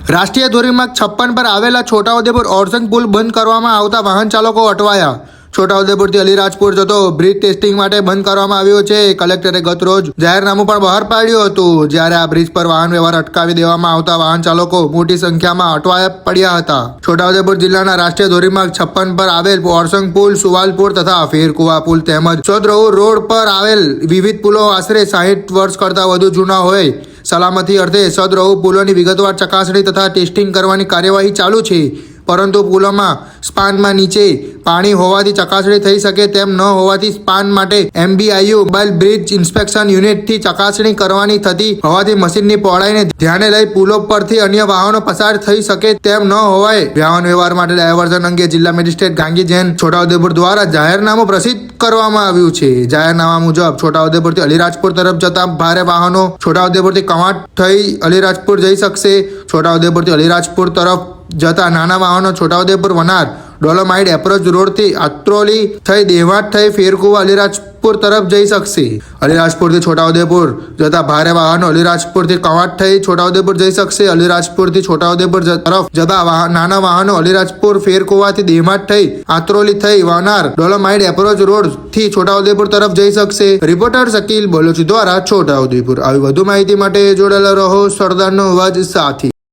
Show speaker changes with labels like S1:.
S1: રાષ્ટ્રીય ધોરીમાર્ગ 56 પર આવેલા છોટાઉદેપુર ઓરસંગ પુલ બંધ કરવામાં આવતા વાહન ચાલકો અટવાયા। છોટાઉદેપુરથી અલીરાજપુર જતો બ્રિજ ટેસ્ટિંગ માટે બંધ કરવામાં આવ્યો છે। કલેક્ટરે ગત રોજ જાહેરનામું પણ બહાર પાડ્યું હતું, જ્યારે આ બ્રિજ પર વાહન વ્યવહાર અટકાવી દેવામાં આવતા વાહન ચાલકો મોટી સંખ્યામાં અટવાયા પડ્યા હતા। છોટાઉદેપુર જિલ્લાના રાષ્ટ્રીય ધોરીમાર્ગ 56 પર આવેલ ઓરસંગ પુલ, સુવાલપુર તથા ફેરકુવા પુલ તેમજ ચૌધરહુ રોડ પર આવેલ વિવિધ પુલો આશરે 60 વર્ષ કરતાં વધુ જૂના હોય સલામતી અર્થે સદરહુ પુલોની વિગતવાર ચકાસણી તથા ટેસ્ટિંગ કરવાની કાર્યવાહી ચાલુ છે, પરંતુ પુલોમાં સ્પાનમાં નીચે પાણી હોવાથી ચકાસણી થઈ શકે તેમ ન હોવાથી સ્પાન માટે MBIU મોબાઈલ બ્રિજ ઇન્સ્પેક્શન યુનિટથી ચકાસણી કરવાની થતી હોવાથી મશીનની પહોળાઈને ધ્યાને લઈ પુલો પરથી અન્ય વાહનો પસાર થઈ શકે તેમ ન હોવાય વાહન વ્યવહાર માટે ડાયવર્ઝન અંગે જિલ્લા મેજિસ્ટ્રેટ ગાંગી જૈન છોટાઉદેપુર દ્વારા જાહેરનામું પ્રસિદ્ધ કરવામાં આવ્યું છે। જાહેરનામા મુજબ છોટાઉદેપુરથી અલીરાજપુર તરફ જતા ભારે વાહનો છોટાઉદેપુરથી કવાંટ થઈ અલીરાજપુર જઈ શકશે। છોટાઉદેપુરથી અલીરાજપુર તરફ જતા નાના વાહનો છોટાઉદેપુર વનાર ડોલોમાઇટ એપ્રોચ રોડથી આત્રોલી થઈ દેવાટ થઈ ફેરકુવા અલીરાજપુર તરફ જઈ શકશે। અલીરાજપુરથી છોટાઉદેપુર જતા ભારે વાહનો અલીરાજપુરથી કવાંટ થઈ છોટાઉદેપુર જઈ શકશે। અલીરાજપુરથી છોટાઉદેપુર તરફ જતા નાના વાહનો અલીરાજપુર ફેરકુવાથી દેવાટ થઈ આત્રોલી થઈ વનાર ડોલોમાઇટ એપ્રોચ રોડથી છોટાઉદેપુર તરફ જઈ શકશે। રિપોર્ટર શકીલ બલોચ દ્વારા છોટાઉદેપુર। આવી વધુ માહિતી માટે જોડાયેલા રહો સરદારનો અવાજ સાથે।